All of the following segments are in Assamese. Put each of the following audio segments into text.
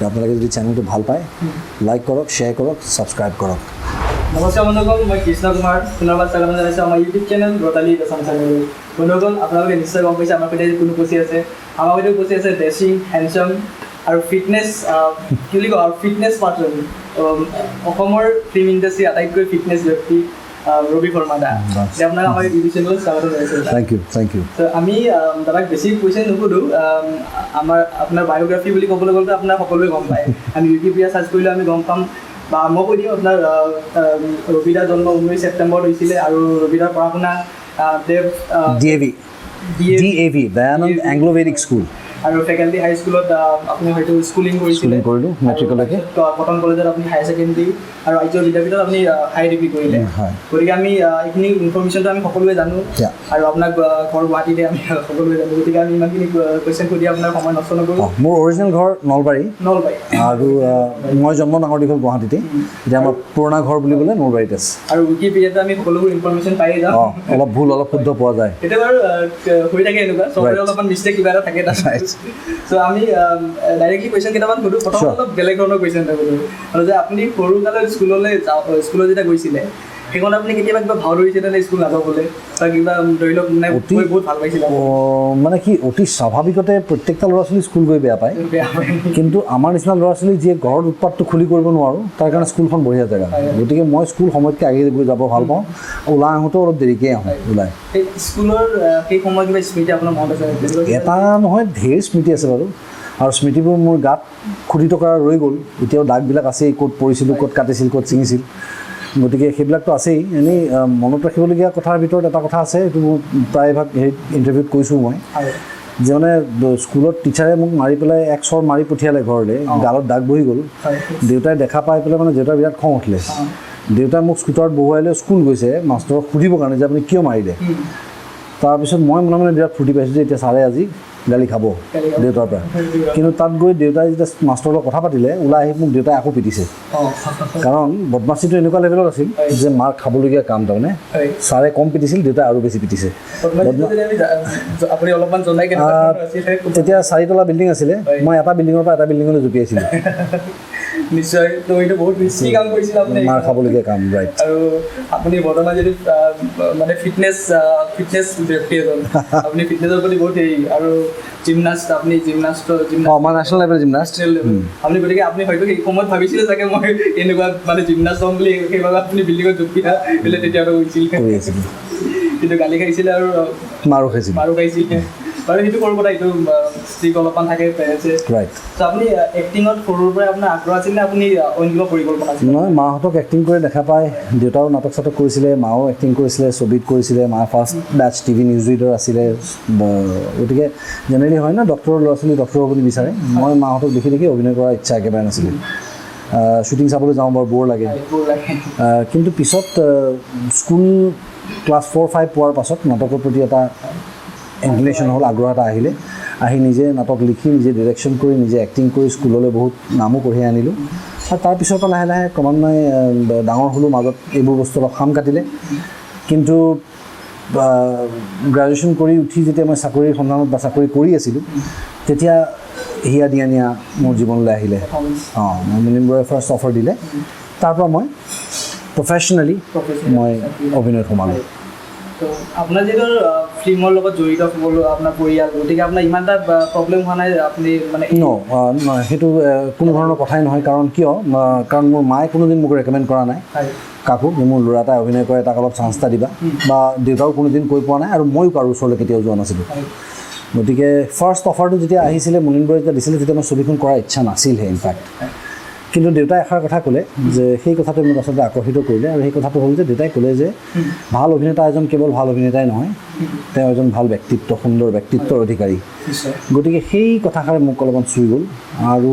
আপোনালোকে যদি চেনেলটো ভাল পায় লাইক কৰক, শ্বেয়াৰ কৰক, ছাবস্ক্ৰাইব কৰক। নমস্কাৰ বন্ধুসকল, মই কৃষ্ণ কুমাৰ পুনৰবাৰ স্বাগতম জনাইছোঁ আমাৰ ইউটিউব চেনেল ৰতালী পেছন চেনেল। বন্ধুসকল, আপোনালোকে নিশ্চয় গম পাইছে আমাৰ সৈতে কোনো উপস্থিত আছে। আমাৰ সৈতে উপস্থিত আছে ড্ৰেছিং, হেণ্ডচাম আৰু ফিটনেছ কি বুলি কওঁ আৰু ফিটনেছ পাৰ্চন, অসমৰ ফিল্ম ইণ্ডাষ্ট্ৰীৰ আটাইতকৈ ফিটনেছ ব্যক্তি ৰবি শৰ্মা দা। আপোনাক আমাৰ ইউটিউব চেনেলত স্বাগতম জনাইছোঁ। Thank U. ত' আমি দাদাক বেছি কুৱেশ্যন নুসুধোঁ। আপোনাৰ বায়'গ্ৰাফি বুলি ক'বলৈ গ'লেতো আপোনাৰ সকলোৱে গম পায়। আমি উইকিপিডিয়া চাৰ্চ কৰিলে আমি গম পাম। বা মই কৈ দিওঁ, আপোনাৰ ৰবিদাৰ জন্ম 19 ছেপ্টেম্বৰত হৈছিলে আৰু ৰবিদাৰ পঢ়া শুনা DAV Dayanand Anglo Vedic school আৰু ফেকাল্টি হাই স্কুলত আপুনি হয়তো স্কুলিং কৰিলোঁ মেট্ৰিকলৈকে। কটন কলেজত আপুনি হায়াৰ ছেকেণ্ডেৰী আৰু আৰ্য বিদ্যাপীঠত আপুনি হাই ডিগ্ৰী কৰিলে। গতিকে আমি এইখিনি ইনফৰ্মেশ্যনটো আমি সকলোৱে জানো আৰু আপোনাক ঘৰ গুৱাহাটীতে আমি সকলোৱে জানো। গতিকে আমি ইমানখিনি কুৱেশ্যন সুধি আপোনাৰ সময় নষ্ট নকৰোঁ। মোৰ অৰিজিনেল ঘৰ নলবাৰী আৰু মই জন্ম ডাঙৰ দীঘল গুৱাহাটীতে। এতিয়া আমাৰ পুৰণা ঘৰ বুলিবলৈ নলবাৰীত আছে। আৰু উইকিপিডিয়াতে আমি সকলোবোৰ ইনফৰ্মেশ্যন পায়েই যাওঁ। অলপ ভুল অলপ শুদ্ধ পোৱা যায়। এতিয়া বাৰু হৈ থাকে এনেকুৱা, চবৰে অলপমান মিষ্টেক কিবা এটা থাকে তাত। চ' আমি ডাইৰেক্টলি কুৱেশ্যন কেইটামান সুধোঁ। প্ৰথম অলপ বেলেগ ধৰণৰ কুৱেশ্যন এটা সুধোঁ আৰু যে আপুনি সৰুকালত স্কুলত যেতিয়া গৈছিলে সেইখন আপুনি কেতিয়াবা কিবা ভাও ধৰিছিলে নে স্কুল নাযাবলৈ বা কিবা ধৰি লওক মানে বহুত ভাল পাইছিলে? মানে কি অতি স্বাভাৱিকতে প্ৰত্যেকটা ল'ৰা ছোৱালী স্কুল গৈ বেয়া পায়, কিন্তু আমাৰ নিচিনা ল'ৰা ছোৱালী যিয়ে ঘৰত উৎপাতটো খুলি কৰিব নোৱাৰোঁ তাৰ কাৰণে স্কুলখন বঢ়িয়া জেগা। গতিকে মই স্কুল সময়তকৈ আগে গৈ যাব ভাল পাওঁ। ওলাই আহোঁতেও অলপ দেৰিকৈ আহোঁ ওলাই। স্কুলৰ সেই সময়ত কিবা স্মৃতি আপোনাৰ মনত আছে? এটা নহয়, ঢেৰ স্মৃতি আছে বাৰু। আৰু স্মৃতিবোৰ মোৰ গাত খুটি থকা ৰৈ গ'ল। এতিয়াও দাগবিলাক আছেই, ক'ত পৰিছিলোঁ, ক'ত কাটিছিল, ক'ত ছিঙিছিল। গতিকে সেইবিলাকতো আছেই। এনেই মনত ৰাখিবলগীয়া কথাৰ ভিতৰত এটা কথা আছে, এইটো মোৰ প্ৰায়ভাগ হেৰিত ইণ্টাৰভিউত কৈছোঁ মই, যে মানে স্কুলত টিচাৰে মোক মাৰি পেলাই এক চৰ মাৰি পঠিয়ালে ঘৰলৈ, গালত দাগ বহি গ'ল। দেউতাই দেখা পাই পেলাই মানে দেউতাৰ বিৰাট খং উঠিলে। দেউতাই মোক স্কুটাৰত বহুৱাই লৈ স্কুল গৈছে মাষ্টৰক সুধিবৰ কাৰণে যে আপুনি কিয় মাৰিলে। তাৰপিছত মই মনে মনে বিৰাট ফূৰ্তি পাইছোঁ যে এতিয়া ছাৰে আজি গালি খাব দেউতাৰ পৰা। কিন্তু তাত গৈ দেউতাই যেতিয়া মাষ্টৰৰ লগত কথা পাতিলে, ওলাই আহি মোক দেউতাই আকৌ পিটিছে। কাৰণ বদমাচিটো এনেকুৱা লেভেলত আছিল যে মাৰ খাবলগীয়া কাম। তাৰমানে ছাৰে কম পিটিছিল, দেউতাই আৰু বেছি পিটিছে। তেতিয়া 4তলা বিল্ডিং আছিলে, মই এটা বিল্ডিঙৰ পৰা এটা বিল্ডিঙলৈ জঁপিয়াইছিলোঁ। নিশ্চয়, তো এইটো বহুত ৰিস্কি কাম কৰিছিল আপুনি, মাৰ খাবলগীয়া কাম। ৰাইট। আৰু আপুনি বৰ্তমান যদি মানে ফিটনেছ ব্যক্তি এজন, আপুনি ফিটনেছৰ প্ৰতি বহুত হেৰি আৰু জিমনাষ্ট, আপুনি জিমনাষ্ট মই নেশ্যনেল লেভেল জিমনাষ্ট আপুনি। গতিকে আপুনি হয়তো সেই সময়ত ভাবিছিলে চাগে মই এনেকুৱা মানে জিমনাষ্ট হ'ম বুলি, সেইবাবে আপুনি বিল্ডিঙত জঁপিয়া পেলাই তেতিয়াতো হৈছিল। কিন্তু গালি খাইছিলে আৰু মাৰো খাইছিলে বাৰু। সেইটো সৰু কথা, এইটো ষ্ট্ৰিক অলপমান থাকে পেৰেণ্টছে। ৰাইট। ত' আপুনি এক্টিঙত সৰুৰ পৰাই আপোনাৰ আগ্ৰহ আছিল নে আপুনি অন্য কিবা পৰিকল্পনা আছিল? নহয়, মাহঁতক এক্টিং কৰি দেখা পাই দেউতাও নাটক চাটক কৰিছিলে, মাও এক্টিং কৰিছিলে, ছবিত কৰিছিলে। মা first batch TV news reader আছিলে। গতিকে জেনেৰেলি হয় ন, ডক্টৰৰ ল'ৰা ছোৱালী ডক্টৰ হ'ব বুলি বিচাৰে। মই মাহঁতক দেখি দেখি অভিনয় কৰাৰ ইচ্ছা একেবাৰে নাছিলে। শ্বুটিং চাবলৈ যাওঁ, বৰ বৰ লাগে। কিন্তু পিছত স্কুল ক্লাছ 4-5 পোৱাৰ পাছত নাটকৰ প্ৰতি এটা ইনক্লিনেশ্যন হ'ল, আগ্ৰহ এটা আহিলে। আহি নিজে নাটক লিখি, নিজে ডিৰেকশ্যন কৰি, নিজে এক্টিং কৰি স্কুললৈ বহুত নামো কঢ়িয়াই আনিলোঁ। আৰু তাৰপিছৰ পৰা লাহে লাহে ক্ৰমান্বয়ে ডাঙৰ হ'লোঁ, মাজত এইবোৰ বস্তু অলপ খাম কাটিলে। কিন্তু গ্ৰেজুৱেশ্যন কৰি উঠি যেতিয়া মই চাকৰিৰ সন্ধানত বা চাকৰি কৰি আছিলোঁ, তেতিয়া হিয়া দিয়া নিয়া মোৰ জীৱনলৈ আহিলে। মুনীন বৰাই ফাৰ্ষ্ট অফাৰ দিলে, তাৰপৰা মই প্ৰফেশ্যনেলি মই অভিনয়ত সোমালোঁ। তো আপোনাৰ যিহেতু ফিল্মৰ লগত জড়িত সকলো আপোনাৰ পৰিয়াল, গতিকে আপোনাৰ ইমান এটা প্ৰব্লেম হোৱা নাই আপুনি মানে? সেইটো কোনো ধৰণৰ কথাই নহয়। কাৰণ কিয়, কাৰণ মোৰ মায়ে কোনোদিন মোক ৰেকমেণ্ড কৰা নাই কাকো যে মোৰ ল'ৰা এটাই অভিনয় কৰে, তাক অলপ চান্স এটা দিবা, বা দেউতাও কোনোদিন কৈ পোৱা নাই আৰু ময়ো কাৰো ওচৰলৈ কেতিয়াও যোৱা নাছিলোঁ। গতিকে ফাৰ্ষ্ট অফাৰটো যেতিয়া আহিছিলে, মুনীন বৰাই যেতিয়া দিছিলে, তেতিয়া মই ছবিখন কৰাৰ ইচ্ছা নাছিলহে ইনফেক্ট। কিন্তু দেউতাই এষাৰ কথা ক'লে যে সেই কথাটো মোক আচলতে আকৰ্ষিত কৰিলে। আৰু সেই কথাটো হ'ল যে দেউতাই ক'লে যে ভাল অভিনেতা এজন কেৱল ভাল অভিনেতাই নহয়, তেওঁ এজন ভাল ব্যক্তিত্ব, সুন্দৰ ব্যক্তিত্বৰ অধিকাৰী। গতিকে সেই কথাষাৰে মোক অলপমান চুই গ'ল। আৰু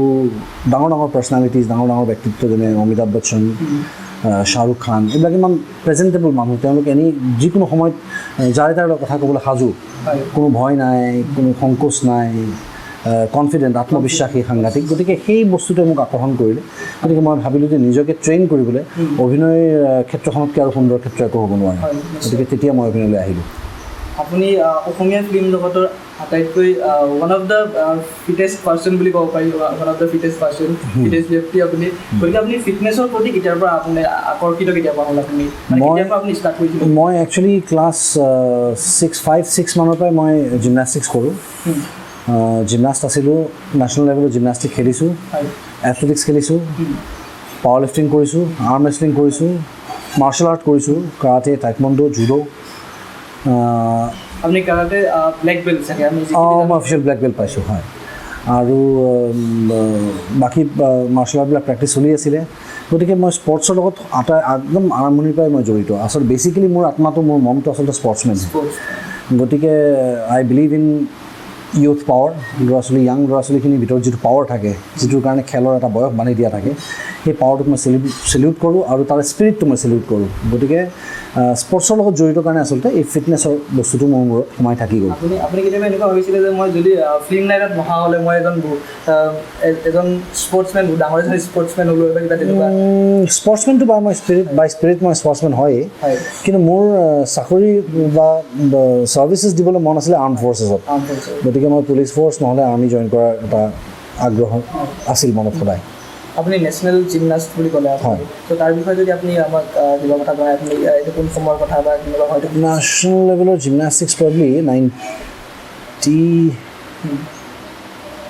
ডাঙৰ ডাঙৰ পাৰ্চনেলিটিজ, ডাঙৰ ডাঙৰ ব্যক্তিত্ব যেনে অমিতাভ বচ্চন, শ্বাহৰুখ খান, এইবিলাক ইমান প্ৰেজেণ্টেবল মানুহ। তেওঁলোক এনেই যিকোনো সময়ত যাৰে তাৰ কথা ক'বলৈ সাজু, কোনো ভয় নাই, কোনো সংকোচ নাই, কনফিডেণ্ট, আত্মবিশ্বাসী, সাংঘাতিক। গতিকে সেই বস্তুটোৱে মোক আকৰ্ষণ কৰিলে। গতিকে মই ভাবিলোঁ যে নিজকে ট্ৰেইন কৰিবলৈ অভিনয়ৰ ক্ষেত্ৰখনতকৈ আৰু সুন্দৰ ক্ষেত্ৰ একো হ'ব নোৱাৰে। গতিকে তেতিয়া মই অভিনয়লৈ আহিলোঁ। আপুনি অসমীয়া ফিল্ম জগতৰ আটাইতকৈ one of the fittest person বুলি ক'ব পাৰি, one of the fittest person, fittest ব্যক্তি আপুনি। গতিকে আপুনি ফিটনেছৰ প্ৰতি কেতিয়াৰ পৰা আপুনি আকৰ্ষিত কেতিয়াৰ পৰা হ'ল আপুনি, কেতিয়াৰ পৰা আপুনি ষ্টাৰ্ট কৰিছিল? মই একচুৱেলি ক্লাছ 5-6 মানৰ পৰাই মই জিমনাষ্টিক্স কৰোঁ। জিমনাষ্ট আছিলোঁ, নেশ্যনেল লেভেলত জিমনাষ্টিক খেলিছোঁ, এথলেটিক্স খেলিছোঁ, পাৱাৰ লিফটিং কৰিছোঁ, আৰ্ম ৰেচলিং কৰিছোঁ, মাৰ্চেল আৰ্ট কৰিছোঁ, কাৰাটে, টাইকৱনডো, জুডো। আপুনি কাৰাটে ব্লেক বেল্ট চাগে? মই অফিচিয়েল ব্লেক বেল্ট পাইছোঁ, হয়। আৰু বাকী মাৰ্চেল আৰ্টবিলাক প্ৰেক্টিছ চলি আছিলে। গতিকে মই স্পৰ্টছৰ লগত একদম আৰম্ভণিৰ পৰাই মই জড়িত। আচলতে বেচিকেলি মোৰ আত্মাটো, মোৰ মনটো আচলতে স্পৰ্টছমেন। গতিকে I believe in youth power. Young ল'ৰা ছোৱালীখিনিৰ ভিতৰত যিটো পাৱাৰ থাকে, যিটোৰ কাৰণে খেলৰ এটা বয়স বান্ধি দিয়া থাকে, সেই পাৱাৰটোক মই চেলিউট কৰোঁ আৰু তাৰ স্পিৰিটটো মই চেলিউট কৰোঁ। গতিকে স্পৰ্টছৰ লগত জড়িত কাৰণে আচলতে এই ফিটনেছৰ বস্তুটো মোৰ মূৰত সোমাই থাকি গ'ল। আপুনি কেতিয়াবা এনেকুৱা ভাবিছিলে যে মই যদি ফিল্ম লাইনত নহা হ'লে মই এজন স্পৰ্টছমেন, ডাঙৰ এজন স্পৰ্টছমেন হ'লো বা কিবা তেনেকুৱা? স্পৰ্টছমেনটো বা মই স্পিৰিট মই স্পৰ্টছমেন হয়েই, কিন্তু মোৰ চাকৰি বা ছাৰ্ভিচেছ দিবলৈ মন আছিলে আৰ্ম ফ'ৰ্চেছত। গতিকে মই পুলিচ ফ'ৰ্চ নহ'লে আৰ্মি জইন কৰাৰ এটা আগ্ৰহ আছিল মনত সদায়। আপুনি নেশ্যনেল জিমনাষ্ট বুলি ক'লে, হয়। ত' তাৰ বিষয়ে যদি আপুনি আমাক কিবা কথা কয়, আপুনি এইটো কোন সময়ৰ কথা বা কিবা হয়তো? নেশ্যনেল লেভেলৰ জিমনাষ্টিক্স প্ৰবলি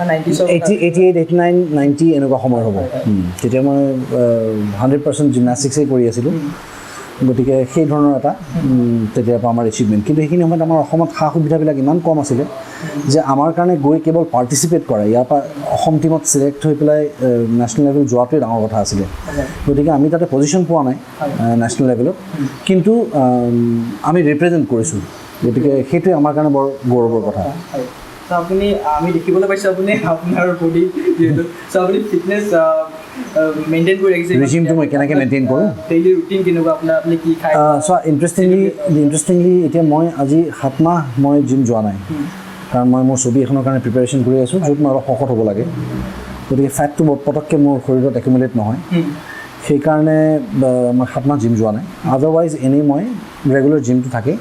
88-89-90 এনেকুৱা সময় হ'ব। তেতিয়া মই 100% জিমনাষ্টিক্সেই কৰি আছিলোঁ। গতিকে সেই ধৰণৰ এটা তেতিয়াৰ পৰা আমাৰ এচিভমেণ্ট। কিন্তু সেইখিনি সময়ত আমাৰ অসমত সা সুবিধাবিলাক ইমান কম আছিলে যে আমাৰ কাৰণে গৈ কেৱল পাৰ্টিচিপেট কৰা, ইয়াৰ পৰা অসম টীমত চিলেক্ট হৈ পেলাই নেশ্যনেল লেভেল যোৱাটোৱে ডাঙৰ কথা আছিলে। গতিকে আমি তাতে পজিশ্যন পোৱা নাই নেশ্যনেল লেভেলত, কিন্তু আমি ৰিপ্ৰেজেণ্ট কৰিছোঁ। গতিকে সেইটোৱে আমাৰ কাৰণে বৰ গৌৰৱৰ কথা। আপুনি, আমি দেখিবলৈ পাইছোঁ আপুনি আপোনাৰ বডি যিহেতু, চ' আপুনি ফিটনেছ মেইনটেইন কৰি ৰাখিছে। ৰিজিমটো মই কেনেকৈ মেইনটেইন কৰোঁ, ডেইলি ৰুটিন কেনেকুৱা আপোনাৰ, আপুনি কি খায়? চোৱা, ইণ্টাৰেষ্টিংলি এতিয়া মই আজি 7 মাহ মই জিম যোৱা নাই, কাৰণ মই মোৰ ছবি এখনৰ কাৰণে প্ৰিপেৰেশ্যন কৰি আছোঁ, য'ত মই অলপ শকত হ'ব লাগে। গতিকে ফেটটো পটককৈ মোৰ শৰীৰত একুমুলেট নহয়, সেইকাৰণে মই 7 মাহ জিম যোৱা নাই। আদাৰৱাইজ এনেই মই ৰেগুলাৰ জিমটো থাকে।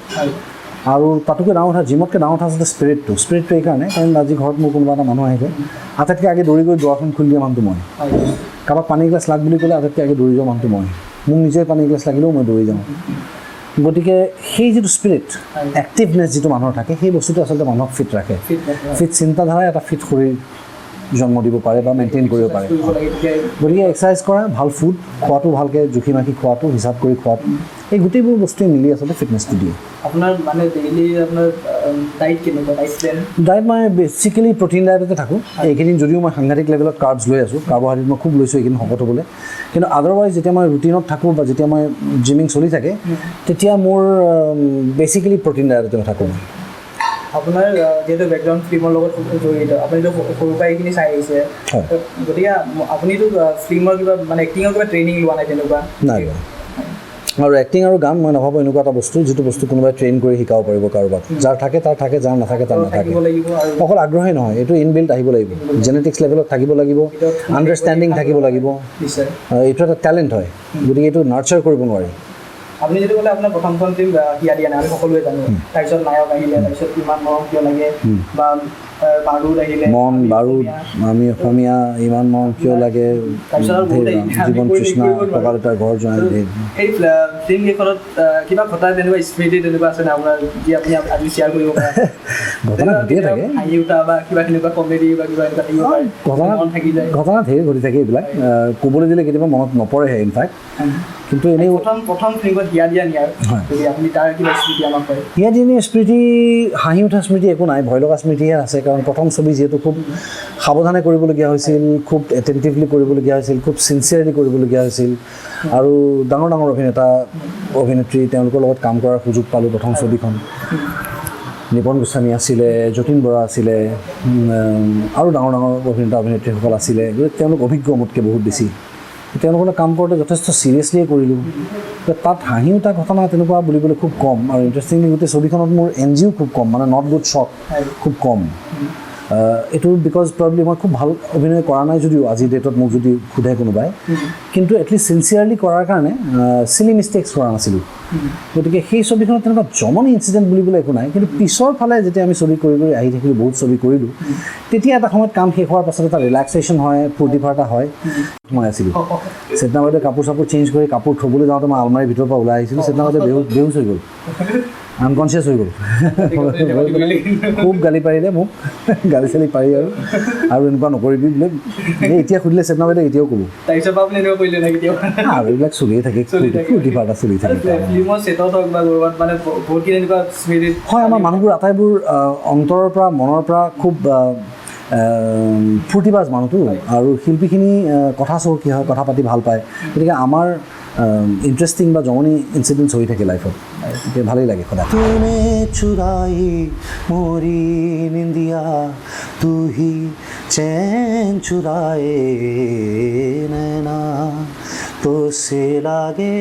আৰু তাতোকৈ ডাঙৰ কথা, জিমতকৈ ডাঙৰ কথা আচলতে স্পিৰিটটো এইকাৰণে, কাৰণ আজি ঘৰত মোৰ কোনোবা এটা মানুহ আহিলে, আটাইতকৈ আগে দৌৰি গৈ দুৱাৰখন খুলি দিয়া মানুহটো মই। কাৰোবাক পানী গিলাচ লাগ বুলি ক'লে আটাইতকৈ আগে দৌৰি যোৱা মানুহটো মই। মোক নিজে পানী গিলাচ লাগিলেও মই দৌৰি যাওঁ। গতিকে সেই যিটো স্পিৰিট, এক্টিভনেছ যিটো মানুহৰ থাকে, সেই বস্তুটো আচলতে মানুহক ফিট ৰাখে। ফিট চিন্তাধাৰাই এটা ফিট শৰীৰ জন্ম দিব পাৰে বা মেইনটেইন কৰিব পাৰে। গতিকে এক্সাৰচাইজ কৰা, ভাল ফুড খোৱাটো, ভালকৈ জুখি মাখি খোৱাটো, হিচাপ কৰি খোৱাটো, এই গোটেইবোৰ বস্তুৱে মিলি আচলতে ফিটনেছটো দিয়ে। আপোনাৰ মানে ডেইলি আপোনাৰ ডাইট কেনেকুৱা, ডাইট মই বেচিকেলি প্ৰটিন ডাইটতে থাকোঁ। এইকেইদিন যদিও মই সাংঘাতিক লেভেলত কাৰ্বছ লৈ আছোঁ, কাৰ্বহাইড্ৰেট মই খুব লৈছোঁ এইকেইদিন শকত হ'বলৈ, কিন্তু আদাৰৱাইজ যেতিয়া মই ৰুটিনত থাকোঁ বা যেতিয়া মই জিমিং চলি থাকে, তেতিয়া মোৰ বেচিকেলি প্ৰটিন ডাইটতে থাকোঁ। আপোনাৰ যিহেতু বেকগ্ৰাউণ্ড ফিল্মৰ লগত জড়িত, আপুনিতো সৰুৰ পৰা এইখিনি চাই আহিছে, গতিকে আপুনিতো ফিল্মৰ কিবা মানে এক্টিঙৰ কিবা ট্ৰেইনিং লোৱা নাই তেনেকুৱা? নাই। আৰু এক্টিং আৰু গান মই নাভাবোঁ এনেকুৱা এটা বস্তু যিটো বস্তু কোনোবাই ট্ৰেইন কৰি শিকাব পাৰিব কাৰোবাক। যাৰ থাকে তাৰ থাকে, যাৰ নাথাকে তাৰ নাথাকে। অকল আগ্ৰহেই নহয়, এইটো ইনবিল্ট আহিব লাগিব, জেনেটিক্স লেভেলত থাকিব লাগিব, আণ্ডাৰষ্টেণ্ডিং থাকিব লাগিব। এইটো এটা টেলেণ্ট হয়, গতিকে এইটো নাৰ্চাৰ কৰিব নোৱাৰি। আপুনি যদি ক'লে আপোনাৰ প্ৰথমখন ফিল্ম হিয়া দিয়া নাই, আমি সকলোৱে জানো। তাৰপিছত নায়ক আহিলে, তাৰপিছত ইমান মৰম কিয় লাগে, বা বাৰুদ আহিলে, মন বাৰুদ, আমি অসমীয়া, ইমান মৰম কিয় লাগে, জীৱন তৃষ্ণা, টকা দুটাৰ ঘৰ জোৱাই। সেই ফিল্মকেইখনত কিবা ঘটা তেনেকুৱা স্মৃতি তেনেকুৱা আছে নে আপোনাৰ, যি আপুনি আজি শ্বেয়াৰ কৰিব পাৰে? ঘটনা ঘটিয়ে থাকে, হাঁহি উঠা বা কিবা তেনেকুৱা কমেডি বা কিবা এনেকুৱা থাকিব পাৰে, ঘটনা ধেৰ ঘটি থাকে। এইবিলাক ক'বলৈ দিলে কেতিয়াবা মনত নপৰেহে ইনফেক্ট। কিন্তু এনেই প্ৰথম ফিল্মত হিয়া দিয়া নিয়াৰ যদি আপুনি তাৰ কিবা স্মৃতি আমাক কয়? হিয়া দিয়া নিয়াৰ স্মৃতি, হাঁহি উঠা স্মৃতি একো নাই, ভয় লগা স্মৃতিহে আছে। কাৰণ প্ৰথম ছবি যিহেতু খুব সাৱধানে কৰিবলগীয়া হৈছিল, খুব এটেণ্টিভলি কৰিবলগীয়া হৈছিল, খুব চিনচিয়াৰলি কৰিবলগীয়া হৈছিল। আৰু ডাঙৰ ডাঙৰ অভিনেত্ৰী তেওঁলোকৰ লগত কাম কৰাৰ সুযোগ পালোঁ প্ৰথম ছবিখন। নিপন গোস্বামী আছিলে, যতীন বৰা আছিলে, আৰু ডাঙৰ ডাঙৰ অভিনেত্ৰীসকল আছিলে। তেওঁলোক অভিজ্ঞ মোতকৈ বহুত বেছি। তেওঁলোকৰ কাম কৰোঁতে যথেষ্ট ছিৰিয়াছলিয়ে কৰিলোঁ। তাত হাঁহি উঠা ঘটনা তেনেকুৱা বুলিবলৈ খুব কম। আৰু ইণ্টাৰেষ্টিংলি গোটেই ছবিখনত মোৰ NG খুব কম, মানে নট গুড শ্বট খুব কম। এইটো বিকজ প্ৰবলি মই খুব ভাল অভিনয় কৰা নাই যদিও আজিৰ ডেটত মোক যদি সোধে কোনোবাই, কিন্তু এটলিষ্ট চিনচিয়াৰলি কৰাৰ কাৰণে চিলি মিষ্টেক্স কৰা নাছিলোঁ। গতিকে সেই ছবিখনত তেনেকুৱা জমনি ইনচিডেণ্ট বুলিবলৈ একো নাই, কিন্তু পিছৰ ফালে যেতিয়া আমি ছবি কৰি আহি থাকিলোঁ, বহুত ছবি কৰিলোঁ, তেতিয়া এটা সময়ত কাম শেষ হোৱাৰ পাছত এটা ৰিলেক্সেশ্যন হয়, ফূৰ্তি ফাৰ্তা হয়। মই আছিলোঁ চেতনা বাইদেৱে কাপোৰ চাপোৰ চেঞ্জ কৰি কাপোৰ থ'বলৈ যাওঁতে মই আলমাৰীৰ ভিতৰৰ পৰা ওলাই আহিছিলোঁ, চেতনা বাইদেউ বেহুচ হৈ গ'ল, আনকনচিয়াছ হৈ গ'ল। খুব গালি পাৰিলে মোক, গালি চালি পাৰি আৰু এনেকুৱা নকৰিবি বোলে। এতিয়া সুধিলে চেতনা বাইদেউ এতিয়াও ক'ব, তাৰপিছত আপুনি এনেকুৱা কৰিলে নেকি কেতিয়াবা? আৰু এইবিলাক চলিয়ে থাকে, ফূৰ্তি ফাৰ্তা চলি থাকে। ফিল্মৰ ছেটত হওক বা ক'ৰবাত মানে বহুতখিনি এনেকুৱা স্মৃতি হয়, আমাৰ মানুহবোৰ আটাইবোৰ অন্তৰৰ পৰা মনৰ পৰা খুব ফূৰ্তিবাজ মানুহটো, আৰু শিল্পীখিনি কথা চৌকি হয়, কথা পাতি ভাল পায়। গতিকে আমাৰ ইণ্টাৰেষ্টিং বা জমনি ইনচিডেণ্টছ হৈ থাকে লাইফত, গতিকে ভালেই লাগে সদায়। তুনে চুৰাই মোৰি নিন্দিয়া, তু হি চেন চুৰায়ে নैना, তো সে লাগে